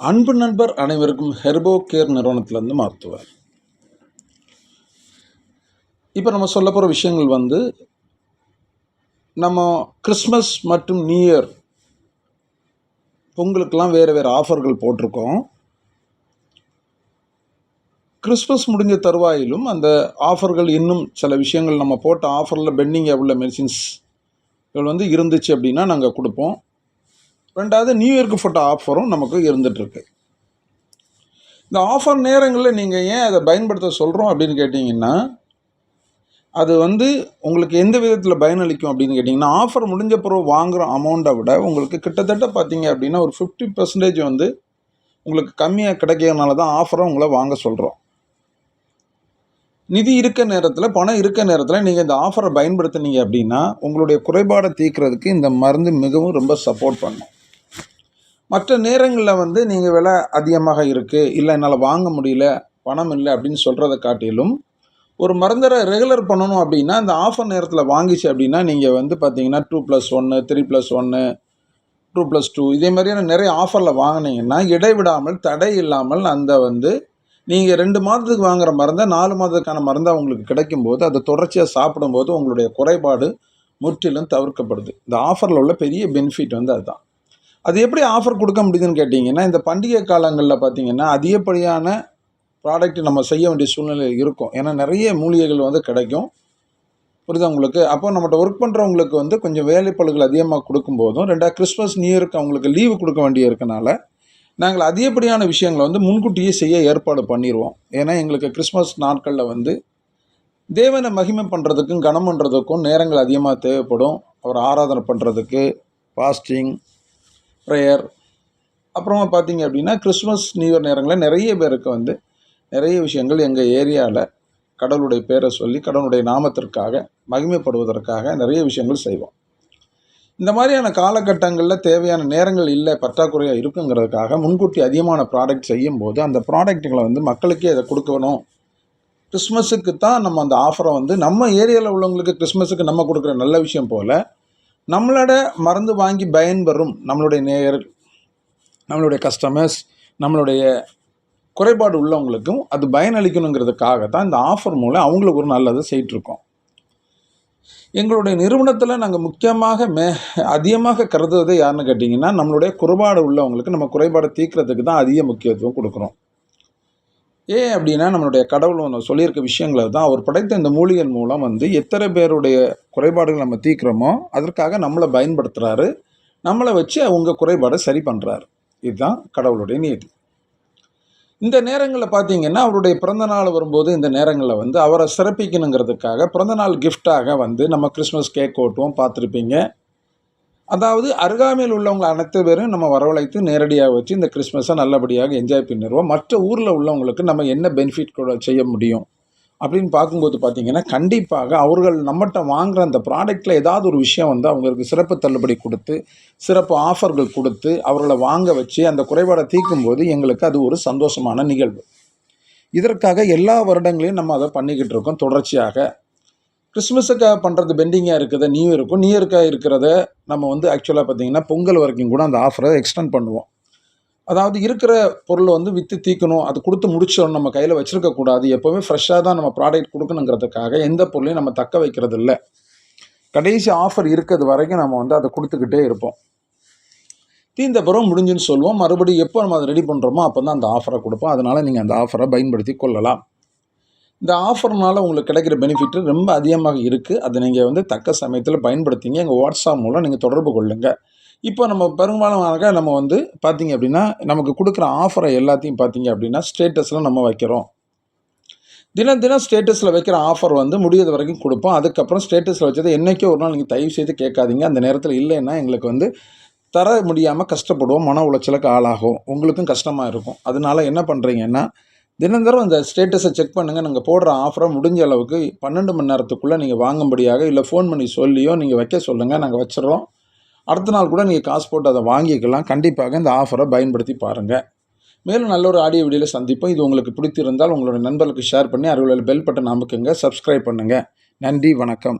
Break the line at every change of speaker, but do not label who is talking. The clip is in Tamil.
அன்பு நண்பர் அனைவருக்கும் ஹெர்போ கேர் நிறுவனத்திலேருந்து மருத்துவர். இப்போ நம்ம சொல்ல போகிற விஷயங்கள் நம்ம கிறிஸ்மஸ் மற்றும் நியூ இயர் பொங்கலுக்கெல்லாம் வேறு வேறு ஆஃபர்கள் போட்டிருக்கோம். கிறிஸ்மஸ் முடிஞ்ச தருவாயிலும் அந்த ஆஃபர்கள் இன்னும் சில விஷயங்கள் நம்ம போட்ட ஆஃபரில் பெண்டிங் உள்ள மெடிசின்ஸ் இருந்துச்சு அப்படின்னா நாங்கள் கொடுப்போம். ரெண்டாவது நியூ இயர்க்கு போட்ட ஆஃபரும் நமக்கு இருந்துகிட்ருக்கு. இந்த ஆஃபர் நேரங்களில் நீங்கள் ஏன் அதை பயன்படுத்த சொல்கிறோம் அப்படின்னு கேட்டிங்கன்னா, அது உங்களுக்கு எந்த விதத்தில் பயனளிக்கும் அப்படின்னு கேட்டிங்கன்னா, ஆஃபர் முடிஞ்ச பிறகு வாங்குகிற அமௌண்ட்டை விட உங்களுக்கு கிட்டத்தட்ட பார்த்தீங்க அப்படின்னா ஒரு 50% உங்களுக்கு கம்மியாக கிடைக்கிறதுனால தான் ஆஃபரை உங்களை வாங்க சொல்கிறோம். நிதி இருக்க நேரத்தில், பணம் இருக்க நேரத்தில் நீங்கள் இந்த ஆஃபரை பயன்படுத்தினீங்க அப்படின்னா உங்களுடைய குறைபாடை தீர்க்கிறதுக்கு இந்த மருந்து மிகவும் ரொம்ப சப்போர்ட் பண்ணும். மற்ற நேரங்களில் நீங்கள் விலை அதிகமாக இருக்குது, இல்லை என்னால் வாங்க முடியல, பணம் இல்லை அப்படின்னு சொல்கிறத காட்டிலும் ஒரு மருந்தரை ரெகுலர் பண்ணணும் அப்படின்னா இந்த ஆஃபர் நேரத்தில் வாங்கிச்சு அப்படின்னா நீங்கள் பார்த்தீங்கன்னா 2+1, 3+1, 2+2 இதே மாதிரியான நிறைய ஆஃபரில் வாங்கினீங்கன்னா இடைவிடாமல் தடை இல்லாமல் அந்த நீங்கள் 2 மாதத்துக்கு வாங்குகிற மருந்தை 4 மாதத்துக்கான மருந்தாக உங்களுக்கு கிடைக்கும்போது அதை தொடர்ச்சியாக சாப்பிடும்போது உங்களுடைய குறைபாடு முற்றிலும் தவிர்க்கப்படுது. இந்த ஆஃபரில் உள்ள பெரிய பெனிஃபிட் அதுதான். அது எப்படி ஆஃபர் கொடுக்க முடியுதுன்னு கேட்டிங்கன்னா, இந்த பண்டிகை காலங்களில் பார்த்திங்கன்னா அதிகப்படியான ப்ராடக்ட் நம்ம செய்ய வேண்டிய சூழ்நிலை இருக்கும். ஏன்னா நிறைய மூலிகைகள் கிடைக்கும், புரியுதா உங்களுக்கு? அப்போ நம்மகிட்ட ஒர்க் பண்ணுறவங்களுக்கு கொஞ்சம் வேலைப்பளுகள் அதிகமாக கொடுக்கும்போதும், ரெண்டாவது கிறிஸ்மஸ் நியூ இயருக்கு அவங்களுக்கு லீவு கொடுக்க வேண்டிய இருக்கனால நாங்கள் அதிகப்படியான விஷயங்களை முன்கூட்டியே செய்ய ஏற்பாடு பண்ணிடுவோம். ஏன்னா எங்களுக்கு கிறிஸ்மஸ் நாட்களில் தேவனை மகிமை பண்ணுறதுக்கும் கனம் பண்ணுறதுக்கும் நேரங்கள் அதிகமாக தேவைப்படும். அவர் ஆராதனை பண்ணுறதுக்கு ஃபாஸ்டிங், ப்ரேயர், அப்புறமா பார்த்தீங்க அப்படின்னா கிறிஸ்மஸ் நியூ இயர் நேரங்களில் நிறைய பேருக்கு நிறைய விஷயங்கள் எங்கள் ஏரியாவில் கடவுளுடைய பேரை சொல்லி கடவுளுடைய நாமத்திற்காக மகிமைப்படுவதற்காக நிறைய விஷயங்கள் செய்வோம். இந்த மாதிரியான காலகட்டங்களில் தேவையான நேரங்கள் இல்லை, பற்றாக்குறையாக இருக்குங்கிறதுக்காக முன்கூட்டி அதிகமான ப்ராடக்ட் செய்யும்போது அந்த ப்ராடக்ட்டுகளை மக்களுக்கே அதை கொடுக்கணும். கிறிஸ்மஸுக்கு தான் நம்ம அந்த ஆஃபரை நம்ம ஏரியாவில் உள்ளவங்களுக்கு கிறிஸ்மஸுக்கு நம்ம கொடுக்குற நல்ல விஷயம் போல் நம்மளோட மருந்து வாங்கி பயன்பெறும் நம்மளுடைய நேயர், நம்மளுடைய கஸ்டமர்ஸ், நம்மளுடைய குறைபாடு உள்ளவங்களுக்கும் அது பயனளிக்கணுங்கிறதுக்காக தான் இந்த ஆஃபர் மூலம் அவங்களுக்கு ஒரு நல்லதை செய்யிட்ருக்கோம். எங்களுடைய நிறுவனத்தில் நாங்கள் முக்கியமாக அதிகமாக கருதுவதை யாருன்னு கேட்டிங்கன்னா, நம்மளுடைய குறைபாடு உள்ளவங்களுக்கு நம்ம குறைபாடை தீர்க்கிறதுக்கு தான் அதிக முக்கியத்துவம் கொடுக்குறோம். ஏன் அப்படின்னா நம்மளுடைய கடவுள் சொல்லியிருக்க விஷயங்களை தான் அவர் படைத்த இந்த மூலிகை மூலம் எத்தனை பேருடைய குறைபாடுகள் நம்ம தீர்க்கிறோமோ அதற்காக நம்மளை பயன்படுத்துகிறாரு, நம்மளை வச்சு அவங்க குறைபாடை சரி பண்ணுறாரு. இதுதான் கடவுளுடைய நீதி. இந்த நேரங்களில் பார்த்தீங்கன்னா அவருடைய பிறந்தநாள் வரும்போது இந்த நேரங்களில் அவரை சிறப்பிக்கணுங்கிறதுக்காக பிறந்தநாள் கிஃப்டாக நம்ம கிறிஸ்மஸ் கேக் ஓட்டுவோம், பார்த்துருப்பீங்க. அதாவது அருகாமையில் உள்ளவங்க அனைத்து பேரும் நம்ம வரவழைத்து நேரடியாக வச்சு இந்த கிறிஸ்மஸை நல்லபடியாக என்ஜாய் பண்ணிடுவோம். மற்ற ஊரில் உள்ளவங்களுக்கு நம்ம என்ன பெனிஃபிட் கூட செய்ய முடியும் அப்படின்னு பார்க்கும்போது பார்த்திங்கன்னா கண்டிப்பாக அவர்கள் நம்மகிட்ட வாங்குகிற அந்த ப்ராடக்டில் ஏதாவது ஒரு விஷயம் அவங்களுக்கு சிறப்பு தள்ளுபடி கொடுத்து சிறப்பு ஆஃபர்கள் கொடுத்து அவர்களை வாங்க வச்சு அந்த குறைபாடை தீர்க்கும்போது எங்களுக்கு அது ஒரு சந்தோஷமான நிகழ்வு. இதற்காக எல்லா வருடங்களையும் நம்ம அதை பண்ணிக்கிட்டு இருக்கோம் தொடர்ச்சியாக. கிறிஸ்மஸுக்காக பண்ணுறது பெண்டிங்காக இருக்கிறத நியூ இயருக்காக இருக்கிறத நம்ம ஆக்சுவலாக பார்த்திங்கன்னா பொங்கல் வரைக்கும் கூட அந்த ஆஃபரை எக்ஸ்டெண்ட் பண்ணுவோம். அதாவது இருக்கிற பொருளை விற்று தீக்கணும், அது கொடுத்து முடிச்சோம் நம்ம கையில் வச்சுருக்கக்கூடாது, எப்போவுமே ஃப்ரெஷ்ஷாக தான் நம்ம ப்ராடக்ட் கொடுக்கணுங்கிறதுக்காக எந்த பொருளையும் நம்ம தக்க வைக்கிறது இல்லை. கடைசி ஆஃபர் இருக்கிறது வரைக்கும் நம்ம அதை கொடுத்துக்கிட்டே இருப்போம். தீர்ந்த பிறகு முடிஞ்சுன்னு சொல்லுவோம், மறுபடியும் எப்போ நம்ம அதை ரெடி பண்ணுறோமோ அப்போ தான் அந்த ஆஃபரை கொடுப்போம். அதனால் நீங்கள் அந்த ஆஃபரை பயன்படுத்தி கொள்ளலாம். இந்த ஆஃபர்னால் உங்களுக்கு கிடைக்கிற பெனிஃபிட்டு ரொம்ப அதிகமாக இருக்குது. அதை நீங்கள் தக்க சமயத்தில் பயன்படுத்திங்க. எங்கள் வாட்ஸ்அப் மூலம் நீங்கள் தொடர்பு கொள்ளுங்கள். இப்போ நம்ம பெரும்பாலான நம்ம பார்த்திங்க அப்படின்னா நமக்கு கொடுக்குற ஆஃபரை எல்லாத்தையும் பார்த்திங்க அப்படின்னா ஸ்டேட்டஸில் நம்ம வைக்கிறோம். தினம் ஸ்டேட்டஸில் வைக்கிற ஆஃபர் முடியாத வரைக்கும் கொடுப்போம். அதுக்கப்புறம் ஸ்டேட்டஸில் வச்சதை என்றைக்கோ ஒரு நாள் நீங்கள் தயவு செய்து கேட்காதீங்க. அந்த நேரத்தில் இல்லைன்னா எங்களுக்கு தர முடியாமல் கஷ்டப்படுவோம், மன உளைச்சலுக்கு ஆளாகும், உங்களுக்கும் கஷ்டமாக இருக்கும். அதனால என்ன பண்ணுறீங்கன்னா தினந்தரம் அந்த ஸ்டேட்டஸை செக் பண்ணுங்கள். நாங்கள் போடுற ஆஃபரை முடிஞ்ச அளவுக்கு 12 மணி நேரத்துக்குள்ளே நீங்கள் வாங்கும்படியாக இல்லை ஃபோன் பண்ணி சொல்லியோ நீங்கள் வைக்க சொல்லுங்கள், நாங்கள் வச்சிடறோம். அடுத்த நாள் கூட நீங்கள் காசு போட்டு அதை வாங்கிக்கலாம். கண்டிப்பாக இந்த ஆஃபரை பயன்படுத்தி பாருங்கள். மேலும் நல்ல ஒரு ஆடியோ வீடியோவில் சந்திப்போம். இது உங்களுக்கு பிடித்திருந்தால் உங்களோட நண்பர்களுக்கு ஷேர் பண்ணி அருகில் பெல் பட்டன் அமுக்குங்க, சப்ஸ்கிரைப் பண்ணுங்கள். நன்றி, வணக்கம்.